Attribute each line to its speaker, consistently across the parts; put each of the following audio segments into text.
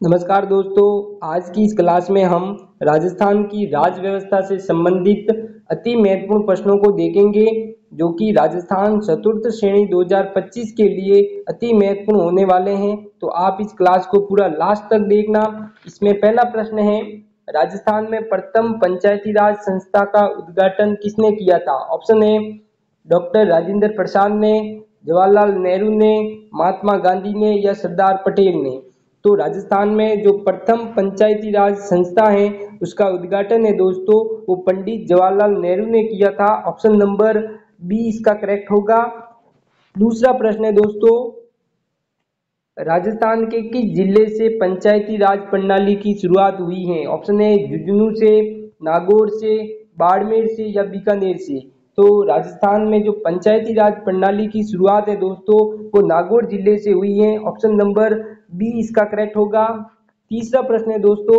Speaker 1: नमस्कार दोस्तों। आज की इस क्लास में हम राजस्थान की राज्य व्यवस्था से संबंधित अति महत्वपूर्ण प्रश्नों को देखेंगे, जो कि राजस्थान चतुर्थ श्रेणी 2025 के लिए अति महत्वपूर्ण होने वाले हैं। तो आप इस क्लास को पूरा लास्ट तक देखना। इसमें पहला प्रश्न है, राजस्थान में प्रथम पंचायती राज संस्था का उद्घाटन किसने किया था? Option A doctor Rajendra Prasad ने, जवाहरलाल नेहरू ने, महात्मा गांधी ने या सरदार पटेल ने। तो राजस्थान में जो प्रथम पंचायती राज संस्था है उसका उद्घाटन है दोस्तों, वो पंडित जवाहरलाल नेहरू ने किया था। ऑप्शन नंबर बी इसका करेक्ट होगा। दूसरा प्रश्न है दोस्तों, राजस्थान के किस जिले से पंचायती राज प्रणाली की शुरुआत हुई है? ऑप्शन ए झुंझुनू से, नागौर से, बाड़मेर से या बीकानेर से। तो राजस्थान में जो पंचायती राज प्रणाली की शुरुआत है दोस्तों, वो नागौर जिले से हुई है। ऑप्शन नंबर बी इसका करेक्ट होगा। तीसरा प्रश्न है दोस्तों,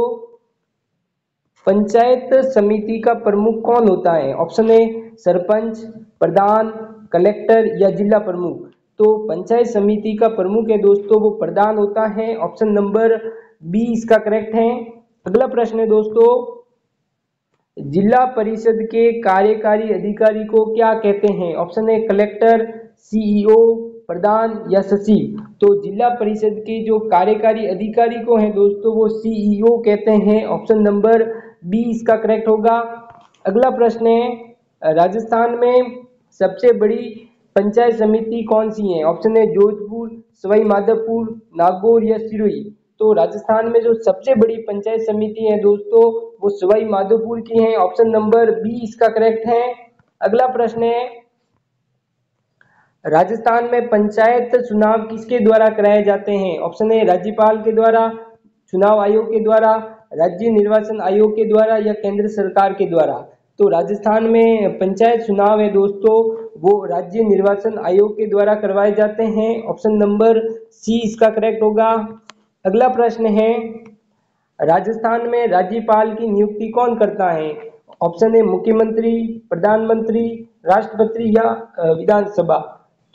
Speaker 1: पंचायत समिति का प्रमुख कौन होता है? Option A sarpanch, Pradhan, collector या जिला प्रमुख। तो पंचायत समिति का प्रमुख है दोस्तों, वो प्रधान होता है। ऑप्शन नंबर बी इसका करेक्ट है। अगला प्रश्न है दोस्तों, जिला परिषद के कार्यकारी अधिकारी को क्या कहते हैं? ऑप्शन ए कलेक्टर, सीईओ, प्रधान या सचिव। तो जिला परिषद के जो कार्यकारी अधिकारी को हैं दोस्तों, वो सीईओ कहते हैं। ऑप्शन नंबर बी इसका करेक्ट होगा। अगला प्रश्न है, राजस्थान में सबसे बड़ी पंचायत समिति कौन सी है? ऑप्शन है जोधपुर, सवाई माधोपुर, नागौर या सिरोही। तो राजस्थान में जो सबसे बड़ी पंचायत समिति है दोस्तों, वो सवाई माधोपुर की है। ऑप्शन नंबर बी इसका करेक्ट है। अगला प्रश्न है, राजस्थान में पंचायत चुनाव किसके द्वारा कराए जाते हैं? ऑप्शन ए राज्यपाल के द्वारा, चुनाव आयोग के द्वारा, राज्य निर्वाचन आयोग के द्वारा या केंद्र सरकार के द्वारा। तो राजस्थान में पंचायत चुनाव है दोस्तों, वो राज्य निर्वाचन आयोग के द्वारा करवाए जाते हैं। ऑप्शन नंबर सी इसका करेक्ट होगा। अगला प्रश्न है, राजस्थान में राज्यपाल की नियुक्ति कौन करता है? ऑप्शन ए मुख्यमंत्री, प्रधानमंत्री, राष्ट्रपति या विधानसभा।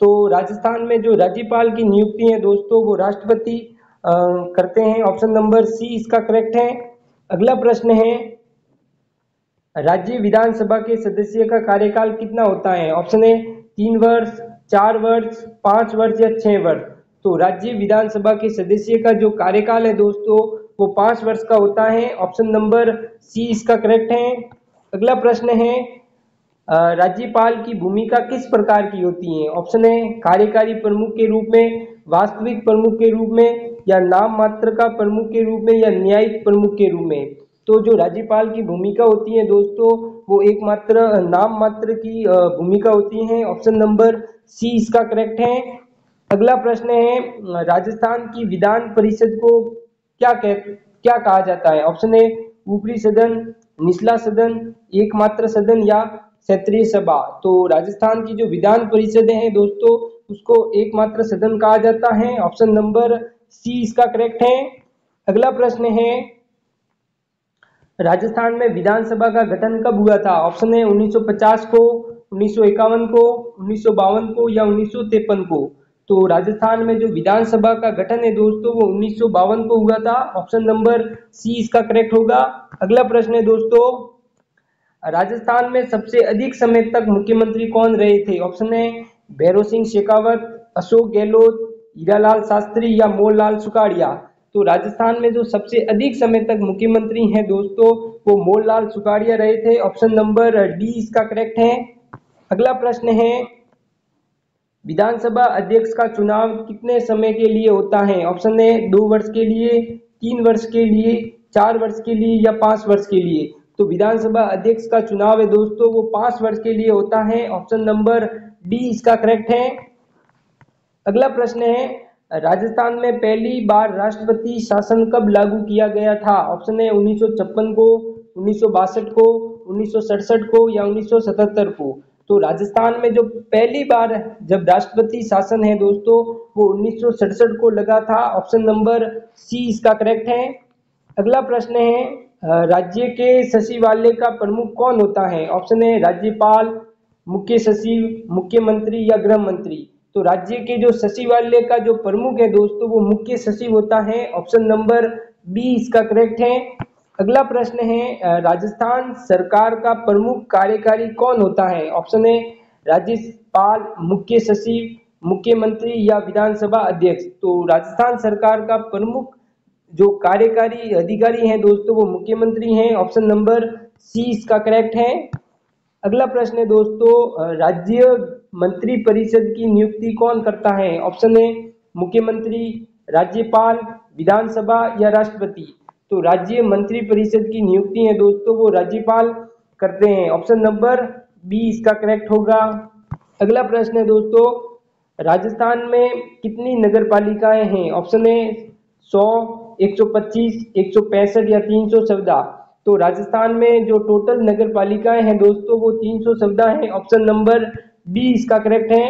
Speaker 1: तो राजस्थान में जो राज्यपाल की नियुक्ति है दोस्तों, वो राष्ट्रपति करते हैं। ऑप्शन नंबर सी इसका करेक्ट है। अगला प्रश्न है, राज्य विधानसभा के सदस्य का कार्यकाल कितना होता है? ऑप्शन ए 3 वर्ष, 4 वर्ष, 5 वर्ष या 6 वर्ष। तो राज्य विधानसभा के सदस्य का जो कार्यकाल है दोस्तों, वो 5 वर्ष का होता है। ऑप्शन नंबर सी इसका करेक्ट है। अगला प्रश्न है, राज्यपाल की भूमिका किस प्रकार की होती है? ऑप्शन ए कार्यकारी प्रमुख के रूप में, वास्तविक प्रमुख के रूप में या नाम मात्र का प्रमुख के रूप में या न्यायिक प्रमुख के रूप में। तो जो राज्यपाल की भूमिका होती है दोस्तों, वो एकमात्र नाम मात्र की भूमिका होती है। ऑप्शन नंबर सी इसका करेक्ट है। अगला प्रश्न है, राजस्थान की विधान परिषद को क्या कहा जाता है? ऑप्शन ए ऊपरी सदन, निचला सदन, एकमात्र सदन या क्षेत्रीय सभा। तो राजस्थान की जो विधान परिषद है दोस्तों, उसको एकमात्र सदन कहा जाता है। ऑप्शन नंबर सी इसका करेक्ट है। अगला प्रश्न है, राजस्थान में विधानसभा का गठन कब हुआ था? ऑप्शन है 1950 को, 1951 को, 1952 को या 1953 को। तो राजस्थान में जो विधानसभा का गठन है दोस्तों, वो 1952 को हुआ था। ऑप्शन नंबर सी इसका करेक्ट होगा। अगला प्रश्न है दोस्तों, राजस्थान में सबसे अधिक समय तक मुख्यमंत्री कौन रहे थे? ऑप्शन है भैरों सिंह शेखावत, अशोक गहलोत, हीरालाल शास्त्री या मोहनलाल सुखाड़िया। तो राजस्थान में जो सबसे अधिक समय तक मुख्यमंत्री हैं दोस्तों, वो मोहनलाल सुखाड़िया रहे थे। ऑप्शन नंबर डी इसका करेक्ट है। अगला प्रश्न है, विधानसभा अध्यक्ष का चुनाव कितने समय के लिए होता है? ऑप्शन ए 2 वर्ष के लिए, 3 वर्ष के लिए, 4 वर्ष के लिए या 5 वर्ष के लिए। तो विधानसभा अध्यक्ष का चुनाव है दोस्तों, वो 5 वर्ष के लिए होता है। ऑप्शन नंबर डी इसका करेक्ट है। अगला प्रश्न है, राजस्थान में पहली बार राष्ट्रपति शासन कब लागू किया गया था? ऑप्शन है 1956 को, 1962 को, 1967 को या 1977 को। तो राजस्थान में जो पहली बार जब राष्ट्रपति शासन है दोस्तों, वो 1967 को लगा था। ऑप्शन नंबर सी इसका करेक्ट है। अगला प्रश्न है, राज्य के सचिवालय का प्रमुख कौन होता है? ऑप्शन है राज्यपाल, मुख्य सचिव, मुख्यमंत्री या गृह मंत्री। तो राज्य के जो सचिवालय का जो प्रमुख है दोस्तों, वो मुख्य सचिव होता है। ऑप्शन नंबर बी इसका करेक्ट है। अगला प्रश्न है राजस्थान सरकार का प्रमुख कार्यकारी कौन होता है? ऑप्शन ए राज्यपाल, मुख्य सचिव, मुख्यमंत्री या विधानसभा अध्यक्ष। तो राजस्थान सरकार का प्रमुख जो कार्यकारी अधिकारी हैं दोस्तों वो मुख्यमंत्री हैं। ऑप्शन नंबर सी इसका करेक्ट है। अगला प्रश्न है दोस्तों राज्य मंत्री परिषद की नियुक्ति कौन करता है? ऑप्शन ए मुख्यमंत्री, राज्यपाल, विधानसभा या राष्ट्रपति। तो राज्य मंत्री परिषद की नियुक्ति है दोस्तों वो राज्यपाल करते हैं। ऑप्शन नंबर बी इसका करेक्ट होगा। अगला प्रश्न है दोस्तों राजस्थान में कितनी नगर पालिकाएं हैं? ऑप्शन ए 100, 125, 165 या 314। तो राजस्थान में जो टोटल नगर पालिकाएं हैं दोस्तों वो 314 हैं। ऑप्शन नंबर बी इसका करेक्ट है।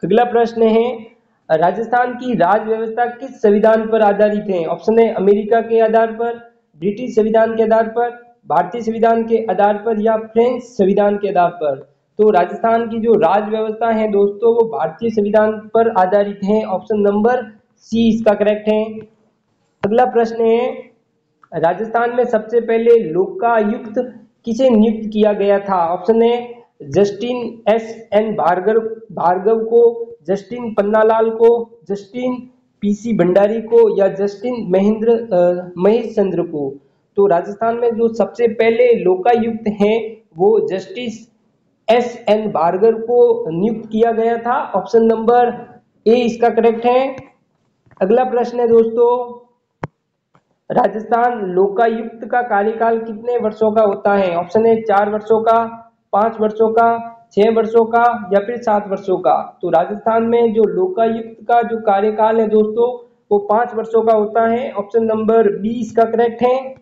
Speaker 1: अगला प्रश्न है राजस्थान की राज्य व्यवस्था किस संविधान पर आधारित है? ऑप्शन है अमेरिका के आधार पर, ब्रिटिश संविधान के आधार पर, भारतीय संविधान के आधार पर या फ्रेंच संविधान के आधार पर। तो राजस्थान की जो राज्य व्यवस्था है दोस्तों वो भारतीय संविधान पर आधारित है। ऑप्शन नंबर सी इसका करेक्ट है। अगला प्रश्न है राजस्थान में सबसे पहले लोकायुक्त किसे नियुक्त किया गया था? ऑप्शन है जस्टिन एस.एन. भार्गव को, जस्टिन पन्नालाल को, जस्टिन पी.सी. भंडारी को या जस्टिन महेश चंद्र को। तो राजस्थान में जो सबसे पहले लोकायुक्त हैं वो जस्टिस एस.एन. भार्गव को नियुक्त किया गया था। ऑप्शन नंबर ए इसका करेक्ट है। अगला प्रश्न है दोस्तों राजस्थान लोकायुक्त का कार्यकाल कितने वर्षों का होता है? ऑप्शन है 4 वर्षों का, 5 वर्षों का, 6 वर्षों का या फिर 7 वर्षों का। तो राजस्थान में जो लोकायुक्त का जो कार्यकाल है दोस्तों वो 5 वर्षों का होता है। ऑप्शन नंबर बी इसका करेक्ट है।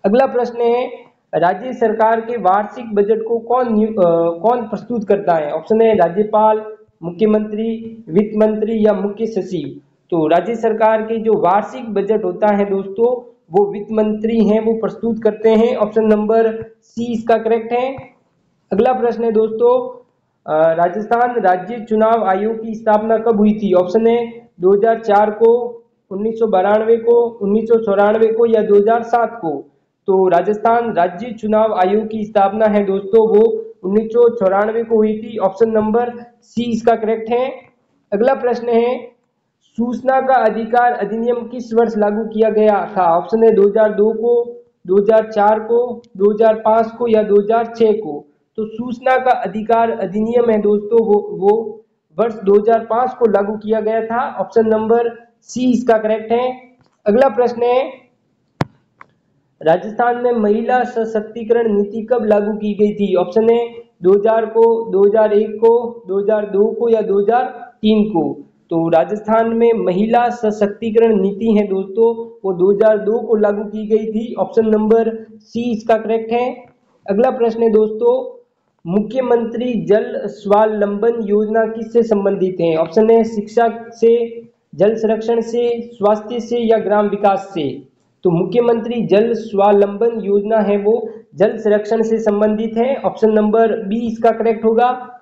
Speaker 1: अगला प्रश्न है राज्य सरकार के वार्षिक बजट को कौन प्रस्तुत करता है? ऑप्शन है राज्यपाल, मुख्यमंत्री, वित्त मंत्री या मुख्य सचिव। तो राज्य सरकार के जो वार्षिक बजट होता है दोस्तों वो वित्त मंत्री हैं वो प्रस्तुत करते हैं। ऑप्शन नंबर सी इसका करेक्ट है। अगला प्रश्न है दोस्तों राजस्थान राज्य चुनाव आयोग की स्थापना कब हुई थी? ऑप्शन है 2004 को, 1992 को, 1994 को या 2007 को। तो राजस्थान राज्य चुनाव आयोग की स्थापना है दोस्तों वो 1994 को हुई थी। ऑप्शन नंबर सी इसका करेक्ट है। अगला प्रश्न है सूचना का अधिकार अधिनियम किस वर्ष लागू किया गया था? ऑप्शन है 2002 को, 2004 को, 2005 को या 2006 को। तो सूचना का अधिकार अधिनियम है दोस्तों वो वर्ष 2005 को लागू किया गया था। ऑप्शन नंबर सी इसका करेक्ट है। अगला प्रश्न है राजस्थान में महिला सशक्तिकरण नीति कब लागू की गई थी? ऑप्शन है 2000 को, 2001 को, 2002 को या 2003 को। तो राजस्थान में महिला सशक्तिकरण नीति है दोस्तों वो 2002 को लागू की गई थी। ऑप्शन नंबर सी इसका करेक्ट है। अगला प्रश्न है दोस्तों मुख्यमंत्री जल स्वावलंबन योजना किससे संबंधित है? ऑप्शन है शिक्षा से, जल संरक्षण से, स्वास्थ्य से या ग्राम विकास से। तो मुख्यमंत्री जल स्वावलंबन योजना है वो जल संरक्षण से संबंधित है। ऑप्शन नंबर बी इसका करेक्ट होगा।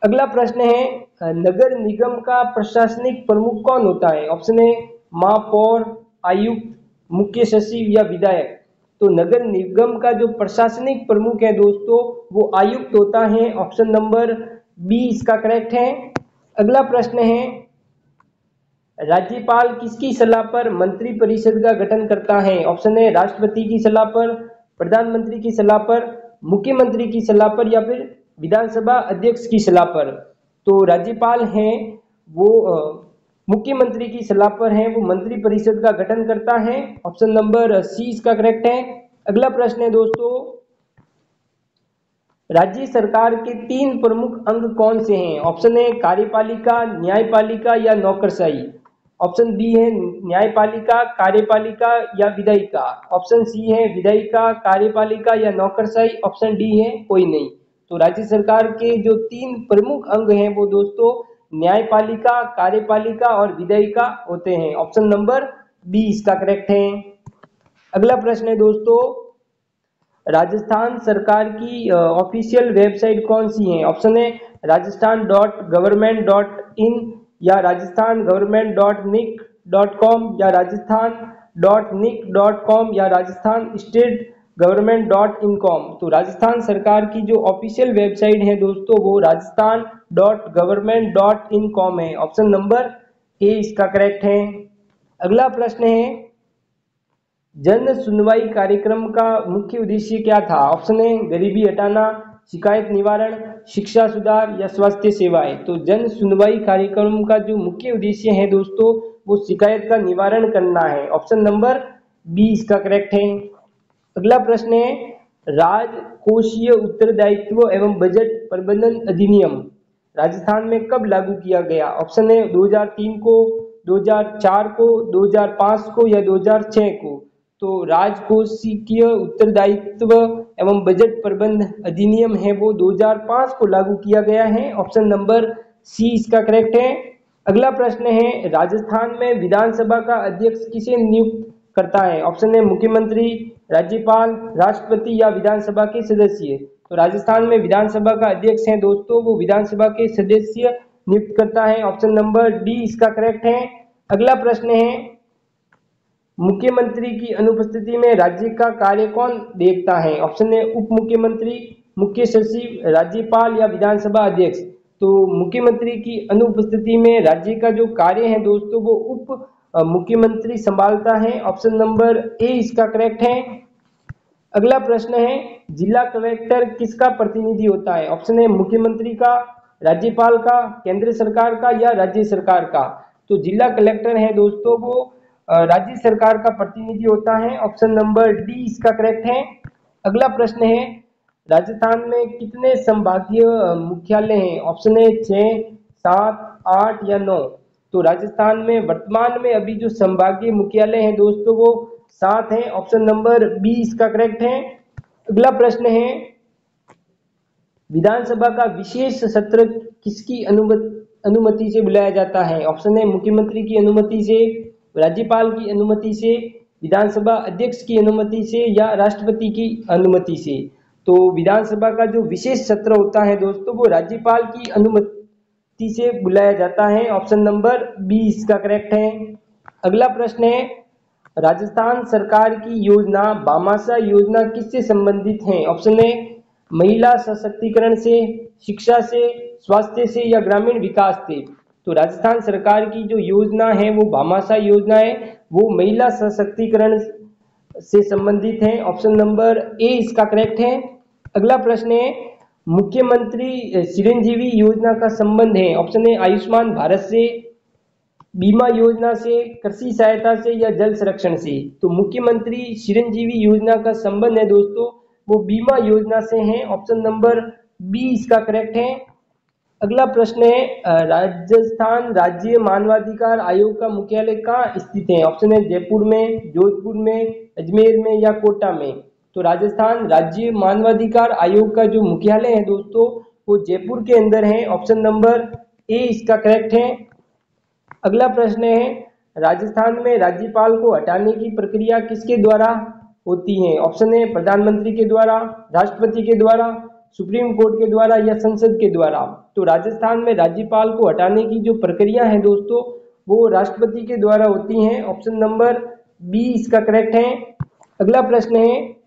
Speaker 1: अगला प्रश्न है नगर निगम का प्रशासनिक प्रमुख कौन होता है? ऑप्शन है महापौर, आयुक्त, मुख्य सचिव या विधायक। तो नगर निगम का जो प्रशासनिक प्रमुख है दोस्तों वो आयुक्त होता है। ऑप्शन नंबर बी इसका करेक्ट है। अगला प्रश्न है राज्यपाल किसकी सलाह पर मंत्री परिषद का गठन करता है? ऑप्शन है राष्ट्रपति की सलाह पर, प्रधानमंत्री की सलाह पर, मुख्यमंत्री की सलाह पर या फिर विधानसभा अध्यक्ष की सलाह पर। तो राज्यपाल हैं वो मुख्यमंत्री की सलाह पर हैं वो मंत्री परिषद का गठन करता है। ऑप्शन नंबर सी इसका करेक्ट है। अगला प्रश्न है दोस्तों राज्य सरकार के 3 प्रमुख अंग कौन से हैं? ऑप्शन है कार्यपालिका, न्यायपालिका या नौकरशाही। ऑप्शन बी है न्यायपालिका, कार्यपालिका या विधायिका। ऑप्शन सी है विधायिका, कार्यपालिका या नौकरशाही। ऑप्शन डी है कोई नहीं। तो राज्य सरकार के जो 3 प्रमुख अंग हैं वो दोस्तों न्यायपालिका, कार्यपालिका और विधायिका होते हैं। ऑप्शन नंबर बी इसका करेक्ट है। अगला प्रश्न है दोस्तों राजस्थान सरकार की ऑफिशियल वेबसाइट कौन सी है? ऑप्शन है rajasthan.government.in या rajasthan.government.nic.com या rajasthan राजस्थान.nic.com या राजस्थान स्टेट government.in.com। तो राजस्थान सरकार की जो ऑफिशियल वेबसाइट है दोस्तों वो राजस्थान.government.in.com है। ऑप्शन नंबर ए इसका करेक्ट है। अगला प्रश्न है, जन सुनवाई कार्यक्रम का मुख्य उद्देश्य क्या था? ऑप्शन ए गरीबी हटाना, शिकायत निवारण, शिक्षा सुधार या स्वास्थ्य सेवाएं। तो जन सुनवाई कार्यक्रम का जो मुख्य उद्देश्य है दोस्तों वो शिकायत का निवारण करना है। ऑप्शन नंबर बी इसका करेक्ट है। अगला प्रश्न है, राजकोषीय उत्तरदायित्व एवं बजट प्रबंधन अधिनियम राजस्थान में कब लागू किया गया? ऑप्शन है 2003 को, 2004 को, 2005 को या 2006 को। तो राजकोषीय उत्तरदायित्व एवं बजट प्रबंध अधिनियम है वो 2005 को लागू किया गया है। ऑप्शन नंबर सी इसका करेक्ट है। अगला प्रश्न है, राजस्थान में विधानसभा का अध्यक्ष किसे नियुक्त करता है? ऑप्शन है मुख्यमंत्री, राज्यपाल, राष्ट्रपति या विधानसभा के सदस्य। तो राजस्थान में विधानसभा का अध्यक्ष है दोस्तों वो विधानसभा के सदस्य नियुक्त करता है। ऑप्शन नंबर डी इसका करेक्ट है। अगला प्रश्न है, मुख्यमंत्री की अनुपस्थिति में राज्य का कार्य कौन देखता है? ऑप्शन है उप मुख्यमंत्री, मुख्य सचिव, राज्यपाल या विधानसभा अध्यक्ष। तो मुख्यमंत्री की अनुपस्थिति में राज्य का जो कार्य है दोस्तों वो उप मुख्यमंत्री संभालता है। ऑप्शन नंबर ए इसका करेक्ट है। अगला प्रश्न है, जिला कलेक्टर किसका प्रतिनिधि होता है? ऑप्शन है मुख्यमंत्री का, राज्यपाल का, केंद्र सरकार का या राज्य सरकार का। तो जिला कलेक्टर है दोस्तों वो राज्य सरकार का प्रतिनिधि होता है। ऑप्शन नंबर डी इसका करेक्ट है। अगला प्रश्न है, राजस्थान में कितने संभागीय मुख्यालय हैं? ऑप्शन है 6, 7, 8 या 9। तो राजस्थान में वर्तमान में अभी जो संभागीय मुख्यालय हैं दोस्तों वो 7 हैं। ऑप्शन नंबर बी इसका करेक्ट है। अगला प्रश्न है, विधानसभा का विशेष सत्र किसकी अनुमति से बुलाया जाता है? ऑप्शन है मुख्यमंत्री की अनुमति से, राज्यपाल की अनुमति से, विधानसभा अध्यक्ष की अनुमति से या राष्ट्रपति की अनुमति से। तो विधानसभा का जो विशेष सत्र होता है दोस्तों वो राज्यपाल की अनुमति से बुलाया जाता है। ऑप्शन नंबर बी इसका करेक्ट है। अगला प्रश्न है, राजस्थान सरकार की योजना भामाशाह योजना किससे संबंधित है? ऑप्शन है महिला सशक्तिकरण से, शिक्षा से, स्वास्थ्य से या ग्रामीण विकास से। तो राजस्थान सरकार की जो योजना है वो भामाशाह योजना है वो महिला सशक्तिकरण से संबंधित है। ऑप्शन नंबर ए इसका करेक्ट है। अगला प्रश्न है, मुख्यमंत्री चिरंजीवी योजना का संबंध है? ऑप्शन है आयुष्मान भारत से, बीमा योजना से, कृषि सहायता से या जल संरक्षण से। तो मुख्यमंत्री चिरंजीवी योजना का संबंध है दोस्तों वो बीमा योजना से है। ऑप्शन नंबर बी इसका करेक्ट है। अगला प्रश्न है, राजस्थान राज्य मानवाधिकार आयोग का मुख्यालय कहाँ स्थित है? ऑप्शन है जयपुर में, जोधपुर में, अजमेर में या कोटा में। तो राजस्थान राज्य मानवाधिकार आयोग का जो मुख्यालय है दोस्तों वो जयपुर के अंदर है। ऑप्शन नंबर ए इसका करेक्ट है। अगला प्रश्न है, राजस्थान में राज्यपाल को हटाने की प्रक्रिया किसके द्वारा होती है? ऑप्शन है प्रधानमंत्री के द्वारा, राष्ट्रपति के द्वारा, सुप्रीम कोर्ट के द्वारा या संसद के द्वारा। तो राजस्थान में राज्यपाल को हटाने की जो प्रक्रिया है दोस्तों वो राष्ट्रपति के द्वारा होती है। ऑप्शन नंबर बी इसका करेक्ट है। अगला प्रश्न है,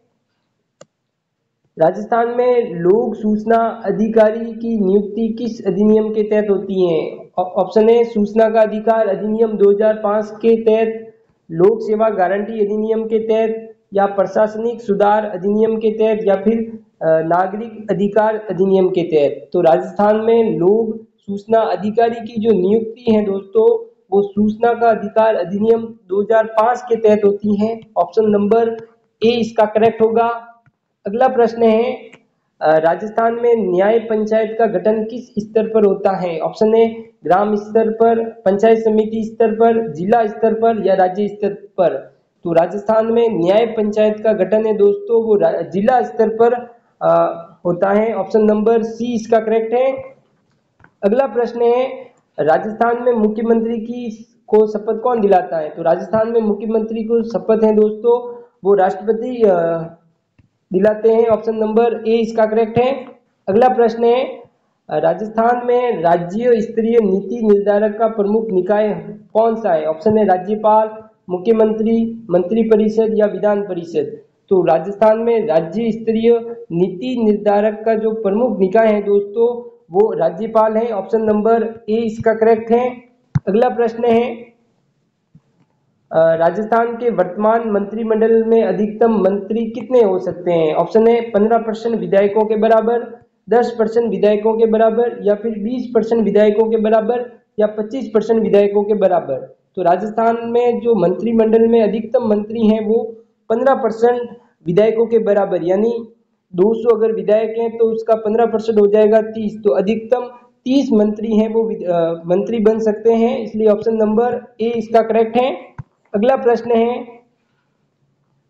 Speaker 1: राजस्थान में लोक सूचना अधिकारी की नियुक्ति किस अधिनियम के तहत होती है? ऑप्शन है सूचना का अधिकार अधिनियम 2005 के तहत, लोक सेवा गारंटी अधिनियम के तहत या प्रशासनिक सुधार अधिनियम के तहत या फिर नागरिक अधिकार अधिनियम के तहत। तो राजस्थान में लोक सूचना अधिकारी की जो नियुक्ति है दोस्तों वो सूचना का अधिकार अधिनियम 2005 के तहत होती है। ऑप्शन नंबर ए इसका करेक्ट होगा। अगला प्रश्न है, राजस्थान में न्याय पंचायत का गठन किस स्तर पर होता है? ऑप्शन है ग्राम स्तर पर, पंचायत समिति स्तर पर, जिला स्तर पर या राज्य स्तर पर। तो राजस्थान में न्याय पंचायत का गठन है दोस्तों वो जिला स्तर पर होता है। ऑप्शन नंबर सी इसका करेक्ट है। अगला प्रश्न है, राजस्थान में मुख्यमंत्री को शपथ कौन दिलाता है? तो राजस्थान में मुख्यमंत्री को शपथ है दोस्तों वो राष्ट्रपति दिलाते हैं। ऑप्शन नंबर ए इसका करेक्ट है। अगला प्रश्न है, राजस्थान में राज्य स्तरीय नीति निर्धारक का प्रमुख निकाय कौन सा है? ऑप्शन है राज्यपाल, मुख्यमंत्री, मंत्रिपरिषद या विधान परिषद। तो राजस्थान में राज्य स्तरीय नीति निर्धारक का जो प्रमुख निकाय है दोस्तों वो राज्यपाल है। ऑप्शन नंबर ए इसका करेक्ट है। अगला प्रश्न है राजस्थान के वर्तमान मंत्रिमंडल में अधिकतम मंत्री कितने हो सकते हैं? ऑप्शन है 15% विधायकों के बराबर, 10% विधायकों के बराबर या फिर 20% विधायकों के बराबर या 25% विधायकों के बराबर। तो राजस्थान में जो मंत्रिमंडल में अधिकतम मंत्री हैं वो 15% विधायकों के बराबर, यानी 200 अगर विधायक हैं तो उसका 15% हो जाएगा 30, तो अधिकतम 30 मंत्री हैं वो मंत्री बन सकते हैं, इसलिए ऑप्शन नंबर ए इसका करेक्ट है। अगला प्रश्न है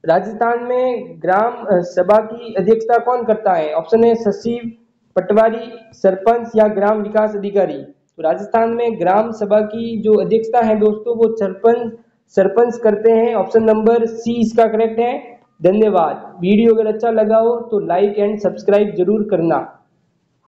Speaker 1: राजस्थान में ग्राम सभा की अध्यक्षता कौन करता है? ऑप्शन है सचिव, पटवारी, सरपंच या ग्राम विकास अधिकारी। तो राजस्थान में ग्राम सभा की जो अध्यक्षता है दोस्तों वो सरपंच करते हैं। ऑप्शन नंबर सी इसका करेक्ट है। धन्यवाद। वीडियो अगर अच्छा लगा हो तो लाइक एंड सब्सक्राइब जरूर करना।